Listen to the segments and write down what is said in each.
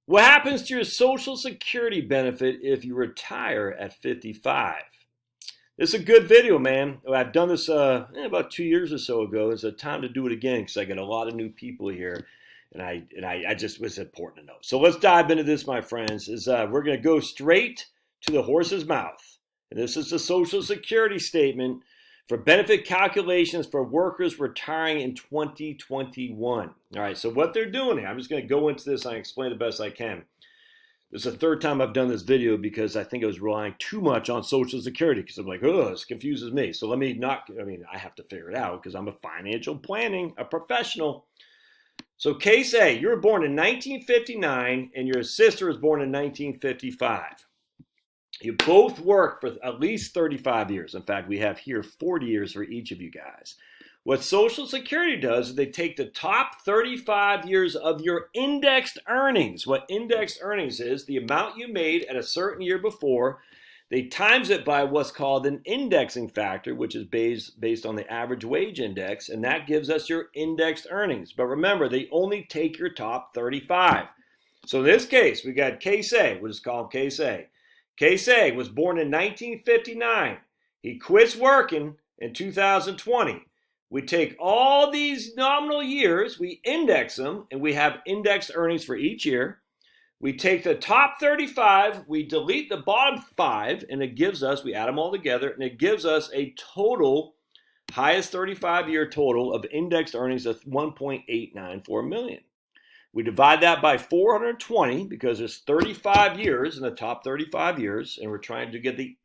What happens to your Social Security benefit if you retire at 55? This is a good video, man. I've done this about 2 years or so ago. It's a time to do it again because I get a lot of new people here, and I just was important to know. So let's dive into this, my friends. We're going to go straight to the horse's mouth. And this is the Social Security statement for benefit calculations for workers retiring in 2021. All right, so what they're doing here, I'm just going to go into this and explain the best I can. This is the third time I've done this video because I think I was relying too much on Social Security because I'm like, oh, this confuses me. So I have to figure it out because I'm a financial planning, a professional. So case A, you were born in 1959 and your sister was born in 1955. You both worked for at least 35 years. In fact, we have here 40 years for each of you guys. What Social Security does is they take the top 35 years of your indexed earnings. What indexed earnings is, the amount you made at a certain year before, they times it by what's called an indexing factor, which is based on the average wage index, and that gives us your indexed earnings. But remember, they only take your top 35. So in this case, we got case A, we'll just call him case A. Case A was born in 1959. He quits working in 2020. We take all these nominal years, we index them, and we have indexed earnings for each year. We take the top 35, we delete the bottom 5, and it gives us, we add them all together, and it gives us a total, highest 35-year total of indexed earnings of $1.894 million. We divide that by 420 because there's 35 years in the top 35 years, and we're trying to get the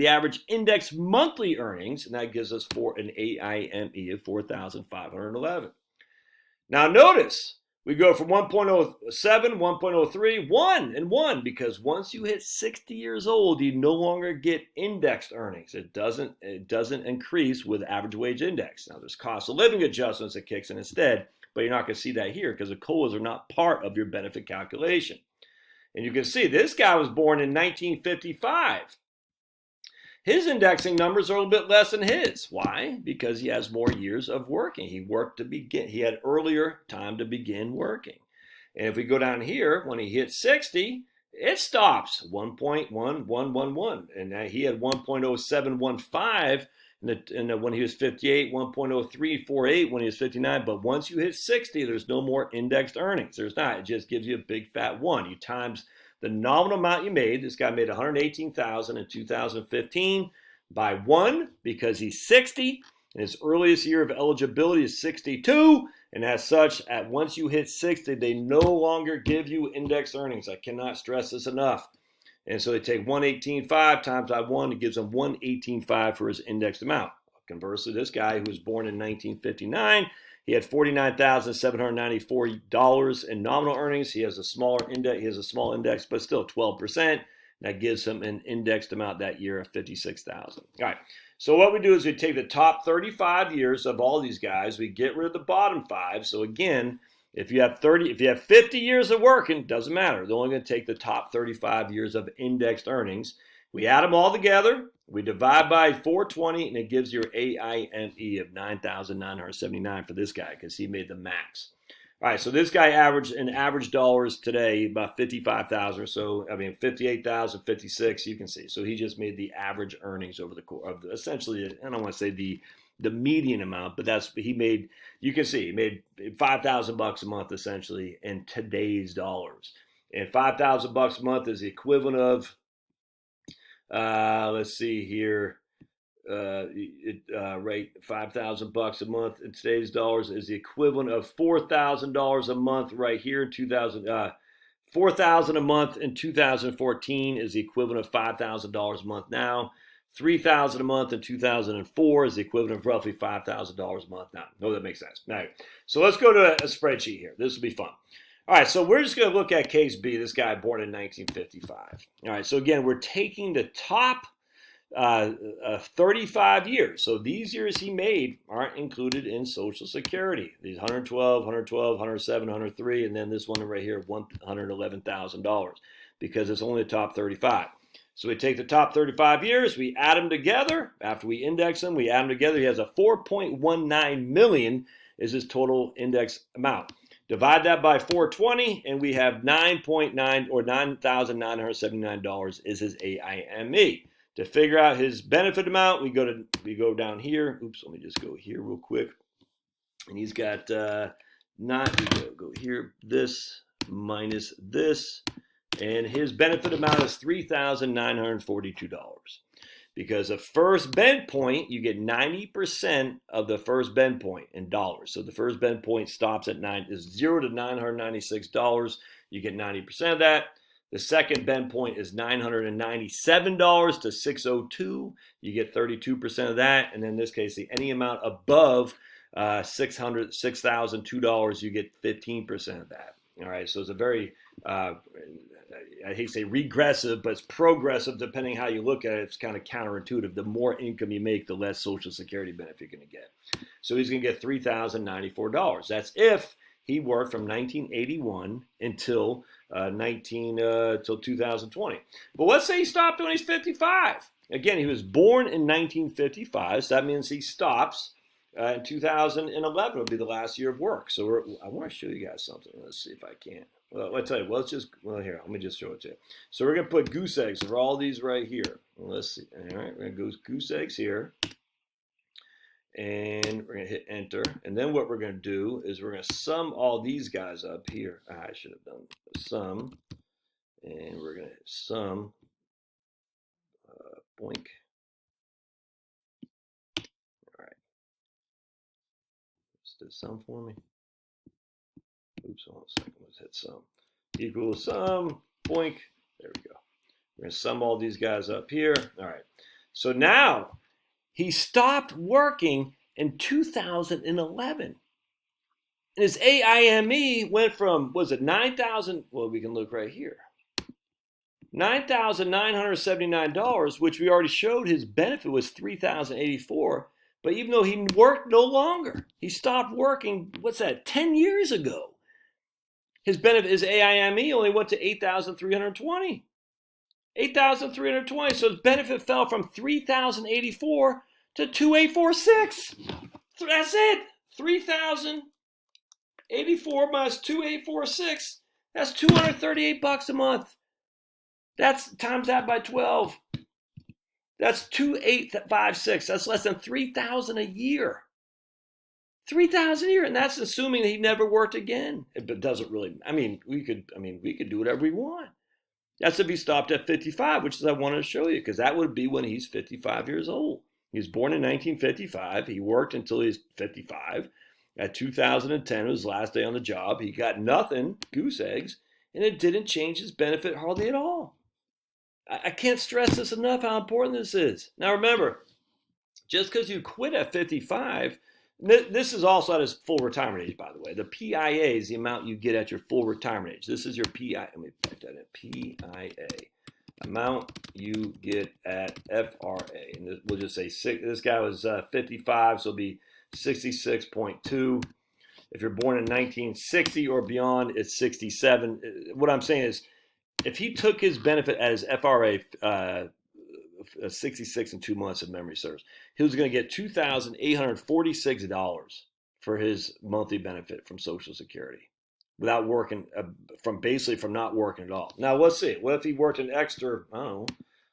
average index monthly earnings, and that gives us an AIME of 4,511. Now notice we go from 1.07, 1.03, 1, and 1 because once you hit 60 years old, you no longer get indexed earnings. It doesn't increase with average wage index. Now there's cost of living adjustments that kicks in instead. But you're not going to see that here because the COLAs are not part of your benefit calculation. And you can see this guy was born in 1955. His indexing numbers are a little bit less than his. Why? Because he has more years of working. He worked to begin. He had earlier time to begin working. And if we go down here, when he hits 60, it stops 1.1111. And he had 1.0715. And when he was 58, 1.0348 when he was 59. But once you hit 60, there's no more indexed earnings. There's not. It just gives you a big fat 1. You times the nominal amount you made. This guy made $118,000 in 2015 by 1 because he's 60. And his earliest year of eligibility is 62. And as such, once you hit 60, they no longer give you indexed earnings. I cannot stress this enough. And so they take 118.5 times by 1. It gives them 118.5 for his indexed amount. Conversely, this guy who was born in 1959, he had $49,794 in nominal earnings. He has a smaller index. He has a small index, but still 12%. That gives him an indexed amount that year of $56,000. All right. So what we do is we take the top 35 years of all these guys. We get rid of the bottom 5. So again, if you have 50 years of working, doesn't matter. They're only going to take the top 35 years of indexed earnings. We add them all together. We divide by 420, and it gives your AIME of 9,979 for this guy because he made the max. All right, so this guy averaged in average dollars today about 55,000 or so. 58,000, 56. You can see. So he just made the average earnings over the course of essentially. I don't want to say the median amount, but he made, you can see, he made $5,000 a month essentially in today's dollars. And $5,000 a month is the equivalent of, let's see here, right, $5,000 a month in today's dollars is the equivalent of $4,000 a month right here in 2000. $4,000 a month in 2014 is the equivalent of $5,000 a month now. $3,000 a month in 2004 is the equivalent of roughly $5,000 a month now. No, that makes sense. All right, so let's go to a spreadsheet here. This will be fun. All right, so we're just going to look at case B, this guy born in 1955. All right, so again, we're taking the top 35 years. So these years he made aren't included in Social Security. These 112, 112, 107, 103, and then this one right here, $111,000, because it's only the top 35. So we take the top 35 years, we add them together. After we index them, we add them together. He has a 4.19 million is his total index amount. Divide that by 420, and we have 9.9 or $9,979 is his AIME. To figure out his benefit amount, we go down here. Oops, let me just go here real quick. And he's got go here, this minus this, and his benefit amount is $3,942. Because the first bend point, you get 90% of the first bend point in dollars. So the first bend point stops at $0 to $996. You get 90% of that. The second bend point is $997 to $602. You get 32% of that. And in this case, any amount above $6,002, you get 15% of that. All right, so it's a very I hate to say regressive, but it's progressive depending how you look at it. It's kind of counterintuitive. The more income you make, the less Social Security benefit you're going to get. So he's going to get $3,094. That's if he worked from 1981 until 2020. But let's say he stopped when he's 55. Again, he was born in 1955, so that means he stops in 2011 will be the last year of work. So I want to show you guys something. Let's see if I can. Well, I'll tell you. Here, let me just show it to you. So we're going to put goose eggs for all these right here. Let's see. All right, we're going to go goose eggs here. And we're going to hit enter. And then what we're going to do is we're going to sum all these guys up here. I should have done sum. And we're going to sum. Boink. Did sum for me. Oops, hold on a second. Let's hit sum. Equals sum. Boink. There we go. We're going to sum all these guys up here. All right. So now he stopped working in 2011. And his AIME went from, was it 9,000? Well, we can look right here. $9,979, which we already showed his benefit was $3,084. But even though he worked no longer, he stopped working, 10 years ago. His benefit, his AIME only went to $8,320. $8,320. So his benefit fell from $3,084 to $2,846. That's it. $3,084 minus $2,846. That's $238 a month. That's times that by 12. That's $2,856. That's less than $3,000 a year. $3,000 a year, and that's assuming that he never worked again. It doesn't really. We could do whatever we want. That's if he stopped at 55, which is I wanted to show you, because that would be when he's 55 years old. He was born in 1955. He worked until he was 55. At 2010, it was his last day on the job. He got nothing, goose eggs, and it didn't change his benefit hardly at all. I can't stress this enough how important this is. Now remember, just because you quit at 55, this is also at his full retirement age, by the way. The PIA is the amount you get at your full retirement age. This is your PIA. Let me put that in. PIA. Amount you get at FRA. And we'll just say this guy was 55, so it'll be 66.2. If you're born in 1960 or beyond, it's 67. What I'm saying is, if he took his benefit as FRA 66 and 2 months, if memory serves, he was going to get $2,846 for his monthly benefit from Social Security without working, from not working at all. Now let's see. What if he worked an extra,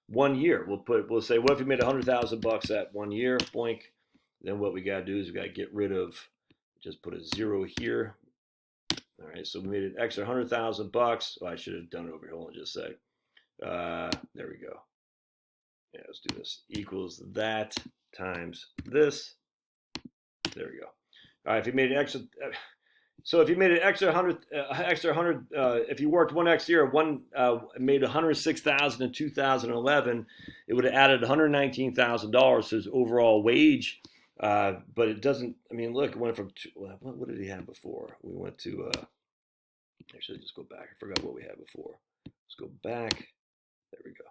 1 year? We'll say, what if he made $100,000 that 1 year? Boink. Then what we got to do is we got to get rid of. Just put a 0 here. All right, so we made an extra $100,000. Oh, I should have done it over here. Hold on just a sec. There we go. Yeah, let's do this. Equals that times this. There we go. All right, if you made an extra, so if you made an extra 100, if you worked one extra year, made $106,000 in 2011, it would have added $119,000 to his overall wage. But it doesn't. Look, it went from what did he have before? We went to. Actually, just go back. I forgot what we had before. Let's go back. There we go.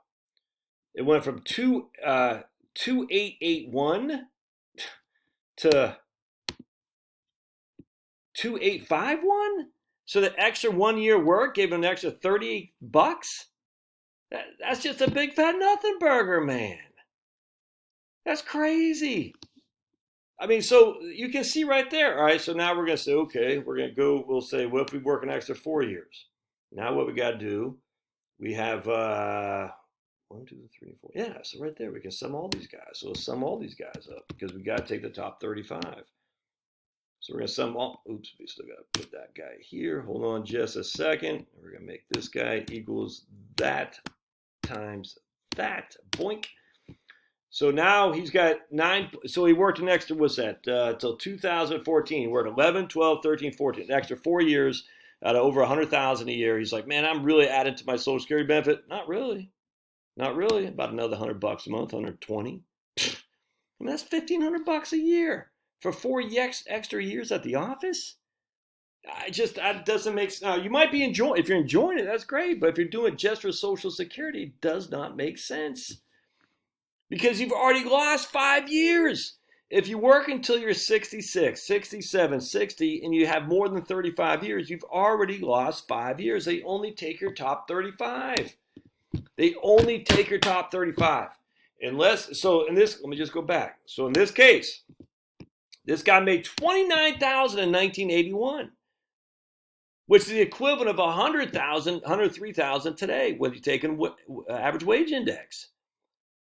It went from 2,881 to 2,851. So the extra 1 year work gave him an extra $38. That's just a big fat nothing burger, man. That's crazy. I mean, so you can see right there. All right, so now we're going to say, okay, we're going to go, we'll say, what if we work an extra 4 years? Now what we got to do, we have 1, 2, 3, 4. Yeah, so right there, we can sum all these guys. So let's sum all these guys up because we got to take the top 35. So we're going to sum all, oops, we still got to put that guy here. Hold on just a second. We're going to make this guy equals that times that, boink. So now he's got 9, so he worked an extra, what's that, till 2014. He worked 11, 12, 13, 14, an extra 4 years out of over 100,000 a year. He's like, man, I'm really adding to my Social Security benefit. Not really. Not really. About another $100 a month, 120. I mean, that's $1,500 a year for 4 extra years at the office. That doesn't make sense. Now, you might be enjoying, if you're enjoying it, that's great. But if you're doing it just for Social Security, it does not make sense. Because you've already lost 5 years. If you work until you're 66, 67, 60, and you have more than 35 years, you've already lost 5 years. They only take your top 35. They only take your top 35. Unless, so in this, let me just go back. So in this case, this guy made $29,000 in 1981, which is the equivalent of 100,000, 103,000 today when you take an average wage index.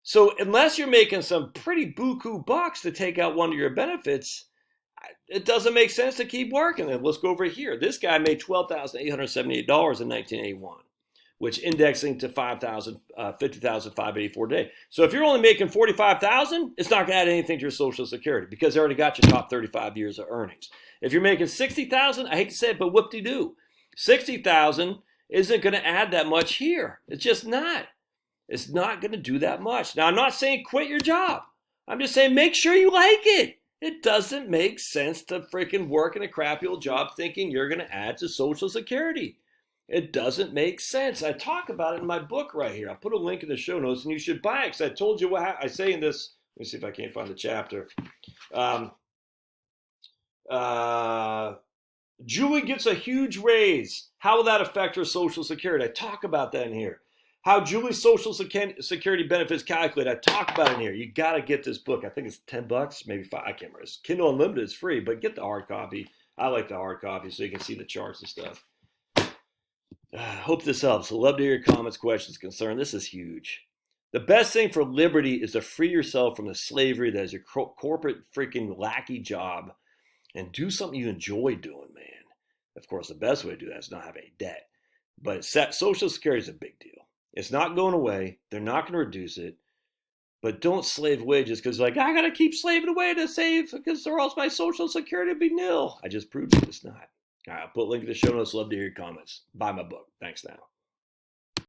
So unless you're making some pretty buku bucks to take out one of your benefits, it doesn't make sense to keep working. And let's go over here. This guy made $12,878 in 1981, which indexing to 50,584 a day. So if you're only making 45,000, it's not going to add anything to your Social Security because they already got your top 35 years of earnings. If you're making 60,000, I hate to say it, but whoop-de-doo. 60,000 isn't going to add that much here. It's just not. It's not going to do that much. Now, I'm not saying quit your job. I'm just saying make sure you like it. It doesn't make sense to freaking work in a crappy old job thinking you're going to add to Social Security. It doesn't make sense. I talk about it in my book right here. I'll put a link in the show notes, and you should buy it because I told you what I say in this. Let me see if I can't find the chapter. Julie gets a huge raise. How will that affect her Social Security? I talk about that in here. How Julie's Social Security benefits calculated. I talk about it in here. You got to get this book. I think it's $10, maybe $5. I can't remember. It's Kindle Unlimited is free, but get the hard copy. I like the hard copy so you can see the charts and stuff. Hope this helps. I'd love to hear your comments, questions, concerns. This is huge. The best thing for liberty is to free yourself from the slavery that is your corporate freaking lackey job and do something you enjoy doing, man. Of course, the best way to do that is not have any debt. But Social Security is a big deal. It's not going away. They're not going to reduce it. But don't slave wages because like, I got to keep slaving away to save because or else my Social Security will be nil. I just proved it. It's not. All right, I'll put a link in the show notes. Love to hear your comments. Buy my book. Thanks now.